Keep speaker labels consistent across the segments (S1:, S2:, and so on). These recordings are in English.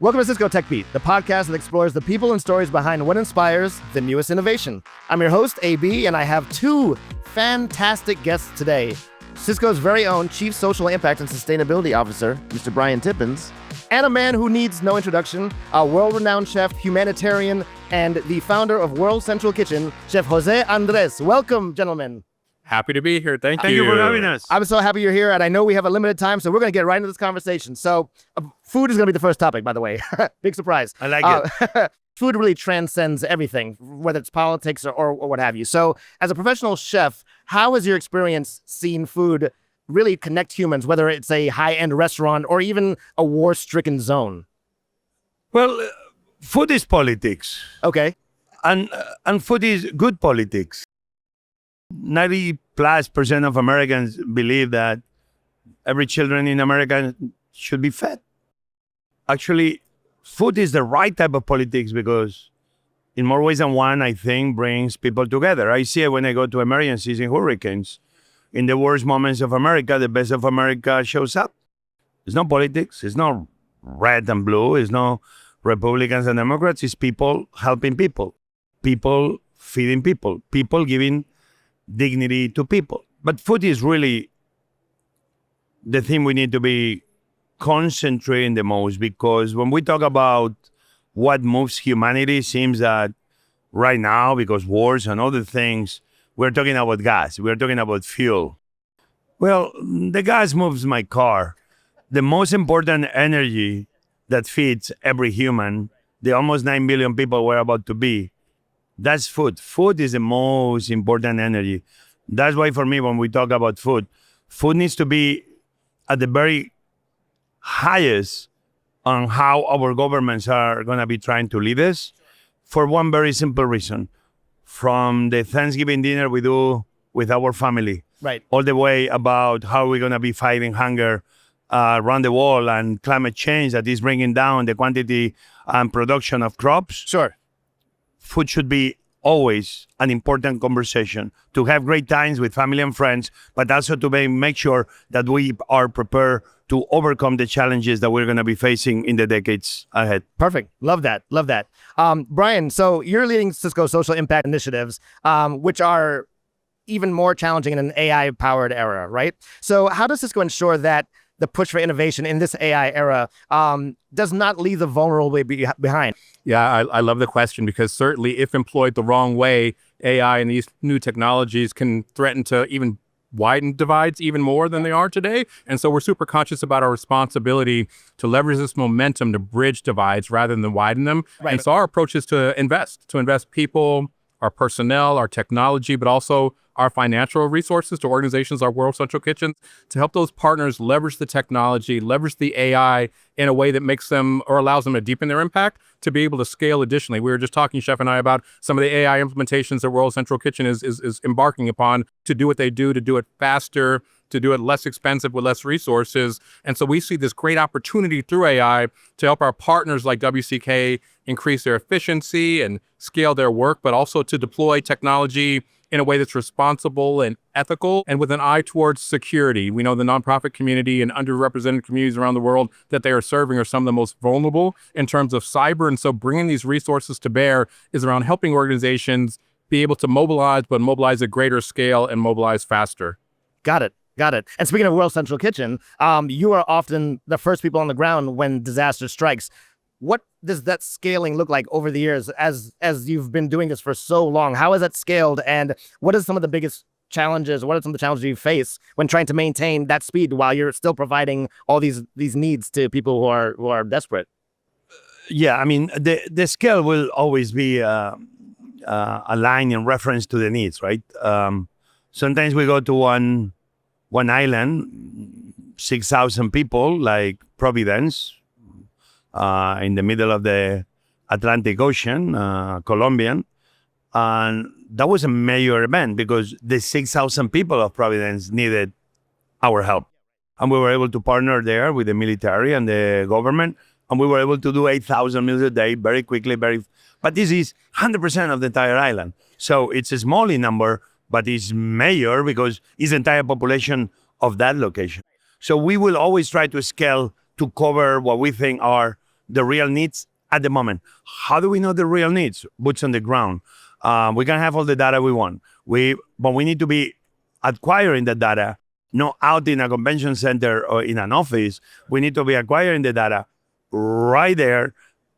S1: Welcome to Cisco Tech Beat, the podcast that explores the people and stories behind what inspires the newest innovation. I'm your host, AB, and I have two fantastic guests today. Cisco's very own Chief Social Impact and Sustainability Officer, Mr. Brian Tippens, and a man who needs no introduction, a world-renowned chef, humanitarian, and the founder of World Central Kitchen, Chef José Andrés. Welcome, gentlemen.
S2: Happy to be here. Thank you.
S3: Thank you for having us.
S1: I'm so happy you're here, and I know we have a limited time, so we're going to get right into this conversation. So, food is going to be the first topic, by the way. Big surprise.
S3: I like it.
S1: Food really transcends everything, whether it's politics or what have you. So, as a professional chef, how has your experience seeing food really connect humans, whether it's a high-end restaurant or even a war-stricken zone?
S3: Well, food is politics,
S1: Okay.
S3: and food is good politics. 90+% of Americans believe that every children in America should be fed. Actually, food is the right type of politics because in more ways than one, I think, brings people together. I see it when I go to emergencies in hurricanes. In the worst moments of America, the best of America shows up. It's not politics. It's not red and blue. It's not Republicans and Democrats. It's people helping people. People feeding people. People giving dignity to people. But food is really the thing we need to be concentrating the most, because when we talk about what moves humanity, it seems that right now, because wars and other things, we're talking about gas, we're talking about fuel. Well, the gas moves my car. The most important energy that feeds every human, the almost 9 billion people we're about to be, that's food. Food is the most important energy. That's why for me, when we talk about food, food needs to be at the very highest on how our governments are going to be trying to lead us, for one very simple reason. From the Thanksgiving dinner we do with our family,
S1: Right.
S3: all the way about how we're going to be fighting hunger around the world and climate change that is bringing down the quantity and production of crops.
S1: Sure.
S3: Food should be always an important conversation, to have great times with family and friends, but also to make sure that we are prepared to overcome the challenges that we're going to be facing in the decades ahead.
S1: Perfect. Love that. Love that. Brian, so you're leading Cisco social impact initiatives, which are even more challenging in an AI-powered era, right? So how does Cisco ensure that the push for innovation in this AI era does not leave the vulnerable behind?
S2: Yeah, I love the question, because certainly if employed the wrong way, AI and these new technologies can threaten to even widen divides even more than they are today. And so we're super conscious about our responsibility to leverage this momentum to bridge divides rather than widen them.
S1: Right.
S2: And so our approach is to invest people, our personnel, our technology, but also our financial resources to organizations, our World Central Kitchen, to help those partners leverage the technology, leverage the AI in a way that makes them or allows them to deepen their impact to be able to scale additionally. We were just talking, Chef and I, about some of the AI implementations that World Central Kitchen is embarking upon to do what they do, to do it faster, to do it less expensive with less resources. And so we see this great opportunity through AI to help our partners like WCK increase their efficiency and scale their work, but also to deploy technology in a way that's responsible and ethical and with an eye towards security. We know the nonprofit community and underrepresented communities around the world that they are serving are some of the most vulnerable in terms of cyber. And so bringing these resources to bear is around helping organizations be able to mobilize, but mobilize at greater scale and mobilize faster.
S1: Got it. Got it. And speaking of World Central Kitchen, you are often the first people on the ground when disaster strikes. What does that scaling look like over the years as you've been doing this for so long? How has that scaled, and what are some of the biggest challenges? What are some of the challenges you face when trying to maintain that speed while you're still providing all these needs to people who are desperate?
S3: Yeah, I mean, the scale will always be aligned in reference to the needs, right? Sometimes we go to one island, 6,000 people, like Providence, in the middle of the Atlantic Ocean, Colombian. And that was a major event because the 6,000 people of Providence needed our help. And we were able to partner there with the military and the government. And we were able to do 8,000 meals a day very quickly. But this is 100% of the entire island. So it's a small in number, but it's major because it's the entire population of that location. So we will always try to scale to cover what we think are the real needs at the moment. How do we know the real needs? Boots on the ground. We can have all the data we want. But we need to be acquiring the data, not out in a convention center or in an office. We need to be acquiring the data right there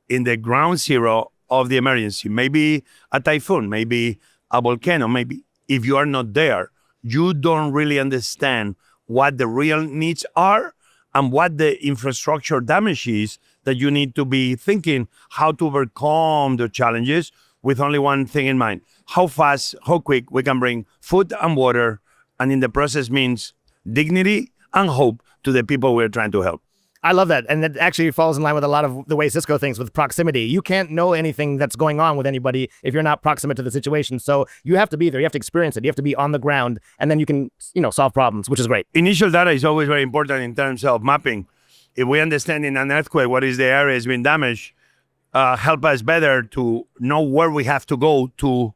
S3: in the ground zero of the emergency. Maybe a typhoon, maybe a volcano, maybe. If you are not there, you don't really understand what the real needs are and what the infrastructure damage is that you need to be thinking how to overcome the challenges with only one thing in mind: how fast, how quick we can bring food and water, and in the process means dignity and hope to the people we're trying to help.
S1: I love that. And that actually falls in line with a lot of the way Cisco thinks with proximity. You can't know anything that's going on with anybody if you're not proximate to the situation. So you have to be there. You have to experience it. You have to be on the ground, and then you can, solve problems, which is great.
S3: Initial data is always very important in terms of mapping. If we understand in an earthquake what is the area has been damaged, help us better to know where we have to go to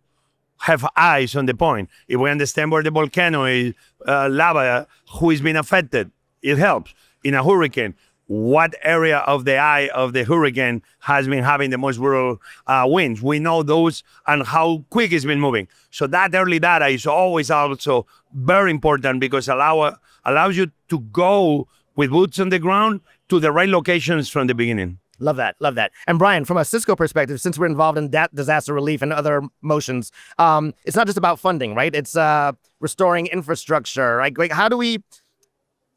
S3: have eyes on the point. If we understand where the volcano is, lava, who is being affected, it helps. In a hurricane, what area of the eye of the hurricane has been having the most brutal winds? We know those and how quick it's been moving. So that early data is always also very important because allows you to go with boots on the ground to the right locations from the beginning.
S1: Love that. Love that. And Brian, from a Cisco perspective, since we're involved in disaster relief and other motions, it's not just about funding, right? It's restoring infrastructure, right? Like,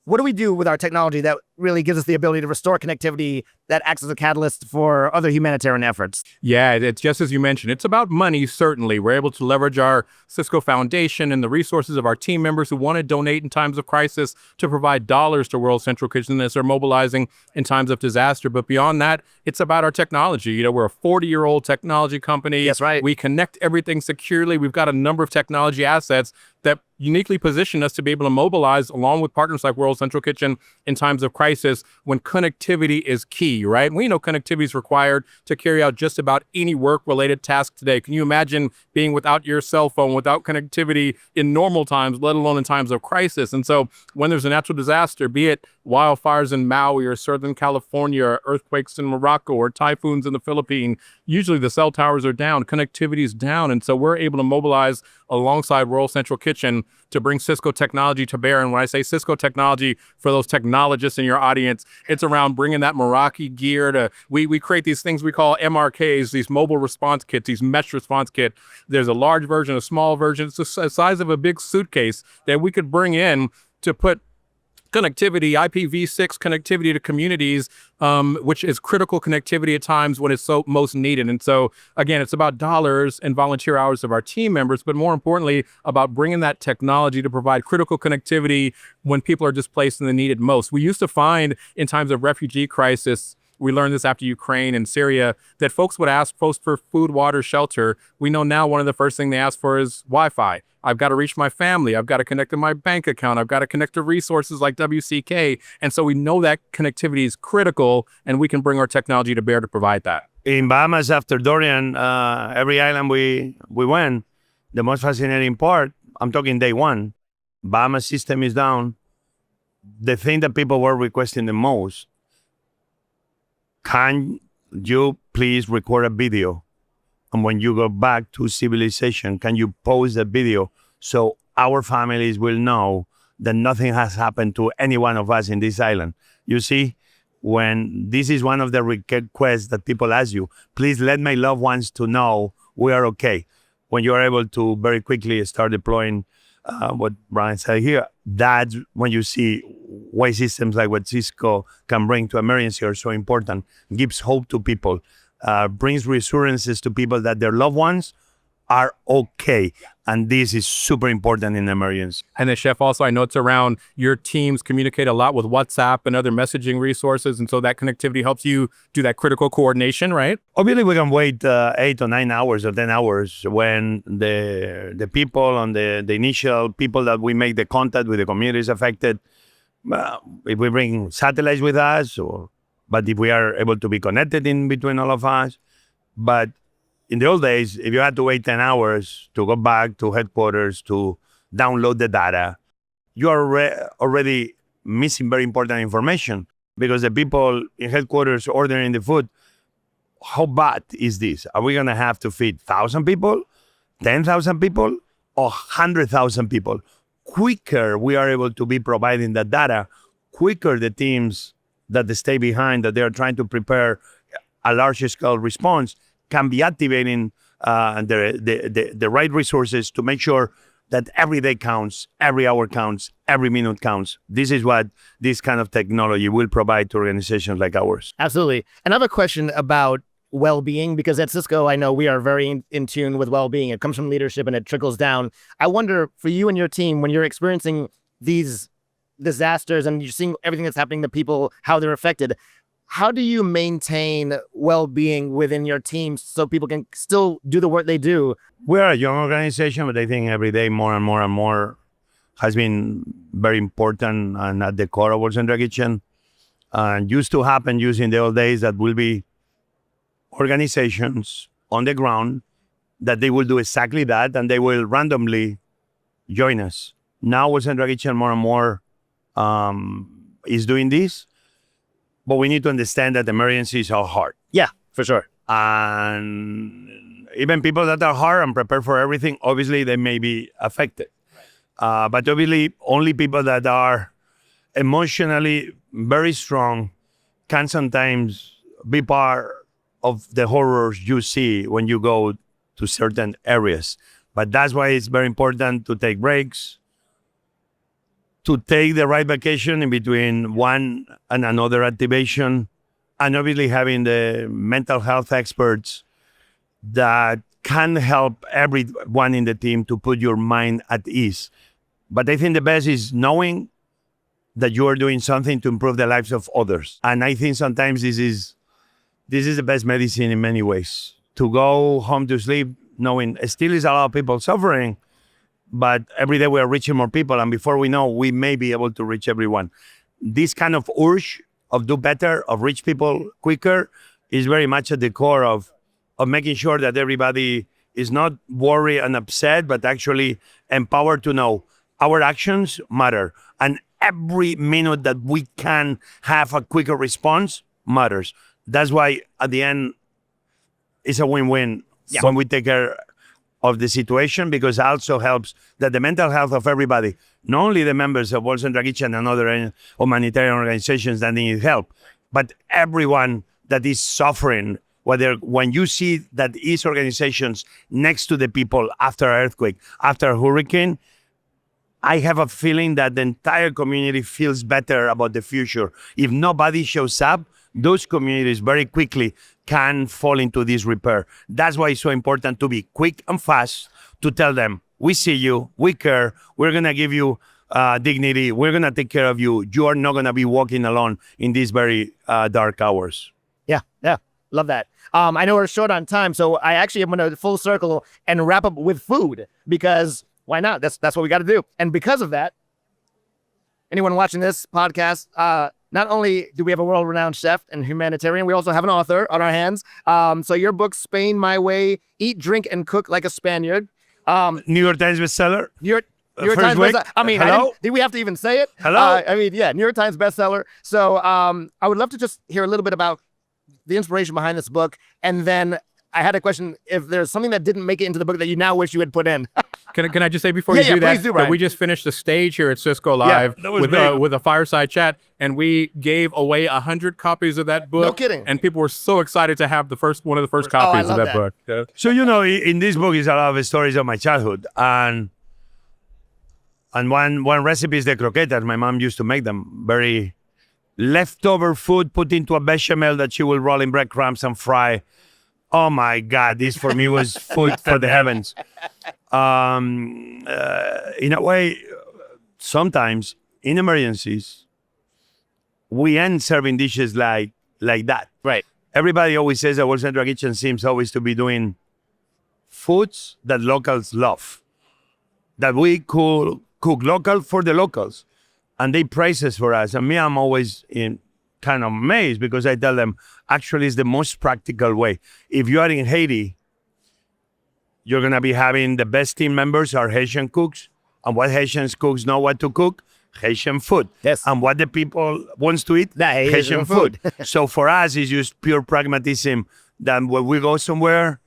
S1: what do we do with our technology that really gives us the ability to restore connectivity that acts as a catalyst for other humanitarian efforts?
S2: Yeah, it's just as you mentioned. It's about money, certainly. We're able to leverage our Cisco Foundation and the resources of our team members who want to donate in times of crisis to provide dollars to World Central Kitchen as they're mobilizing in times of disaster. But beyond that, it's about our technology. We're a 40-year-old technology company.
S1: That's right.
S2: We connect everything securely. We've got a number of technology assets that uniquely position us to be able to mobilize along with partners like World Central Kitchen in times of crisis when connectivity is key, right? We know connectivity is required to carry out just about any work-related task today. Can you imagine being without your cell phone, without connectivity in normal times, let alone in times of crisis? And so when there's a natural disaster, be it wildfires in Maui or Southern California, or earthquakes in Morocco or typhoons in the Philippines, usually the cell towers are down, connectivity is down. And so we're able to mobilize alongside World Central Kitchen to bring Cisco technology to bear. And when I say Cisco technology, for those technologists in your audience, it's around bringing that Meraki gear to, we create these things we call MRKs, these mobile response kits, these mesh response kit. There's a large version, a small version. It's the size of a big suitcase that we could bring in to put connectivity, IPv6 connectivity to communities, which is critical connectivity at times when it's so most needed. And so, again, it's about dollars and volunteer hours of our team members, but more importantly, about bringing that technology to provide critical connectivity when people are displaced and they need it most. We used to find in times of refugee crisis, we learned this after Ukraine and Syria, that folks would ask folks for food, water, shelter. We know now one of the first things they ask for is Wi-Fi. I've got to reach my family. I've got to connect to my bank account. I've got to connect to resources like WCK. And so we know that connectivity is critical, and we can bring our technology to bear to provide that.
S3: In Bahamas, after Dorian, every island we went, the most fascinating part, I'm talking day one, Bahamas system is down. The thing that people were requesting the most, can you please record a video? And when you go back to civilization, can you post the video so our families will know that nothing has happened to any one of us in this island? You see, when this is one of the requests that people ask you, please let my loved ones to know we are okay. When you are able to very quickly start deploying what Brian said here, that's when you see why systems like what Cisco can bring to emergency are so important, gives hope to people, brings reassurances to people that their loved ones are okay. And this is super important in emergency.
S2: And then, Chef, also, I know it's around your teams communicate a lot with WhatsApp and other messaging resources. And so that connectivity helps you do that critical coordination, right?
S3: Obviously, we can wait 8 or 9 hours or 10 hours when the people and the initial people that we make the contact with the communities affected, if we bring satellites with us, but if we are able to be connected in between all of us. But in the old days, if you had to wait 10 hours to go back to headquarters to download the data, you are already missing very important information. because the people in headquarters ordering the food, how bad is this? Are we going to have to feed 1,000 people, 10,000 people, or 100,000 people? Quicker we are able to be providing that data, quicker the teams that they stay behind, that they are trying to prepare a large scale response, can be activating the right resources to make sure that every day counts, every hour counts, every minute counts. This is what this kind of technology will provide to organizations like ours.
S1: Absolutely. And I have a question about well-being, because at Cisco, I know we are very in tune with well-being. It comes from leadership and it trickles down. I wonder, for you and your team, when you're experiencing these disasters and you're seeing everything that's happening to people, how they're affected, how do you maintain well-being within your team so people can still do the work they do?
S3: We're a young organization, but I think every day more and more and more has been very important and at the core of our Central Kitchen. Used to happen using the old days that will be organizations on the ground that they will do exactly that, and they will randomly join us. Now, our Central Kitchen more and more is doing this, but we need to understand that emergencies are hard.
S1: Yeah, for sure.
S3: And even people that are hard and prepared for everything, obviously they may be affected. But obviously, only people that are emotionally very strong can sometimes be part of the horrors you see when you go to certain areas. But that's why it's very important to take breaks, to take the right vacation in between one and another activation, and obviously having the mental health experts that can help everyone in the team to put your mind at ease. But I think the best is knowing that you are doing something to improve the lives of others. And I think sometimes this is the best medicine in many ways. To go home to sleep knowing still is a lot of people suffering, but every day we are reaching more people, and before we know, we may be able to reach everyone. This kind of urge of do better, of reach people quicker, is very much at the core of making sure that everybody is not worried and upset, but actually empowered to know our actions matter. And every minute that we can have a quicker response matters. That's why at the end, it's a win-win when we take care of the situation, because it also helps that the mental health of everybody, not only the members of World Central Kitchen and other humanitarian organizations that need help, but everyone that is suffering, whether when you see that these organizations next to the people after an earthquake, after a hurricane, I have a feeling that the entire community feels better about the future. If nobody shows up, those communities very quickly can fall into this repair. That's why it's so important to be quick and fast to tell them, we see you, we care, we're going to give you dignity, we're going to take care of you. You are not going to be walking alone in these very dark hours.
S1: Yeah, love that. I know we're short on time, so I actually am going to full circle and wrap up with food, because why not? That's what we got to do. And because of that, anyone watching this podcast, not only do we have a world-renowned chef and humanitarian, we also have an author on our hands. So your book, Spain My Way, Eat, Drink, and Cook Like a Spaniard.
S3: New York Times bestseller.
S1: New York Times bestseller. I mean, did we have to even say it?
S3: Hello?
S1: New York Times bestseller. So I would love to just hear a little bit about the inspiration behind this book. And then I had a question, if there's something that didn't make it into the book that you now wish you had put in.
S2: Can I just say before you do that,
S1: do,
S2: that we just finished the stage here at Cisco Live with a fireside chat, and we gave away 100 copies of that book.
S1: No kidding.
S2: And people were so excited to have one of the first copies of that book. Yeah.
S3: So, in this book is a lot of stories of my childhood. And one recipe is the croquetas. My mom used to make them. Very leftover food put into a bechamel that she will roll in breadcrumbs and fry. Oh my God, this for me was food for the heavens. In a way, sometimes in emergencies, we end serving dishes like that.
S1: Right.
S3: Everybody always says that World Central Kitchen seems always to be doing foods that locals love, that we could cook local for the locals, and they praise us for us. And me, I'm always kind of amazed, because I tell them, actually, it's the most practical way. If you are in Haiti, you're going to be having the best team members are Haitian cooks. And what Haitian cooks know what to cook? Haitian food.
S1: Yes.
S3: And what the people wants to eat? Haitian food. So for us, it's just pure pragmatism that when we go somewhere,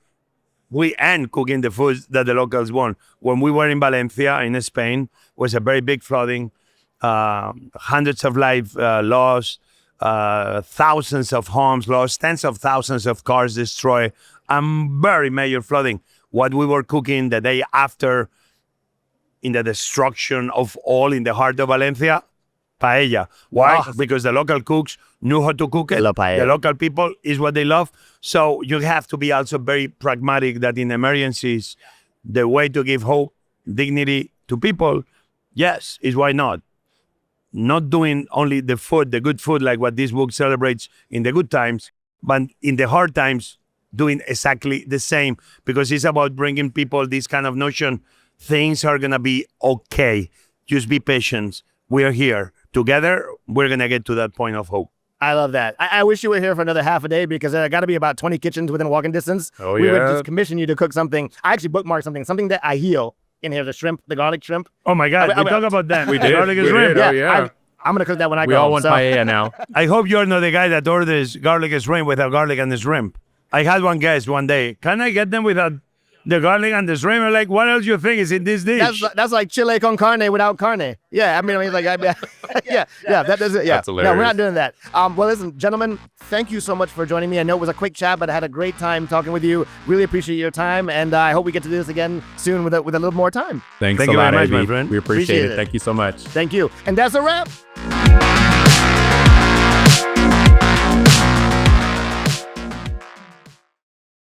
S3: we end cooking the food that the locals want. When we were in Valencia, in Spain, was a very big flooding, hundreds of lives lost, thousands of homes lost, tens of thousands of cars destroyed, and very major flooding. What we were cooking the day after, in the destruction of all in the heart of Valencia, paella. Why?
S1: Oh.
S3: Because the local cooks knew how to cook it.
S1: love paella.
S3: The local people is what they love. So you have to be also very pragmatic that in emergencies, the way to give hope, dignity to people, yes, is why not. Not doing only the food, the good food, like what this book celebrates in the good times, but in the hard times, doing exactly the same, because it's about bringing people this kind of notion, things are going to be okay. Just be patient. We're here. Together, we're going to get to that point of hope.
S1: I love that. I wish you were here for another half a day because there got to be about 20 kitchens within walking distance.
S2: Oh,
S1: We would
S2: yeah.
S1: just commission you to cook something. I actually bookmarked something that I heal in here, the shrimp, the garlic shrimp.
S3: Oh my God,
S1: I-
S3: we talk about that.
S2: We did.
S3: Garlic
S2: We
S3: is
S2: did.
S3: shrimp.
S2: Oh, yeah.
S1: I'm going to cook that when I
S2: We
S1: go.
S2: all want
S1: so.
S2: paella now.
S3: I hope you're not the guy that orders garlic and shrimp without garlic and the shrimp. I had one guest one day. Can I get them without the garlic and the shrimp? I'm like, what else you think is in this dish?
S1: That's like chile con carne without carne. Yeah, I mean, yeah, that does it. Yeah,
S2: That's
S1: no, we're
S2: hilarious.
S1: not doing that. Well, listen, gentlemen, thank you so much for joining me. I know it was a quick chat, but I had a great time talking with you. Really appreciate your time, and I hope we get to do this again soon with a little more time.
S2: Thanks
S3: Thank
S2: a
S3: you
S2: lot,
S3: very much,
S2: AB.
S3: my friend.
S2: We appreciate
S1: Appreciate
S2: it.
S1: it.
S2: Thank you so much.
S1: Thank you, and that's a wrap.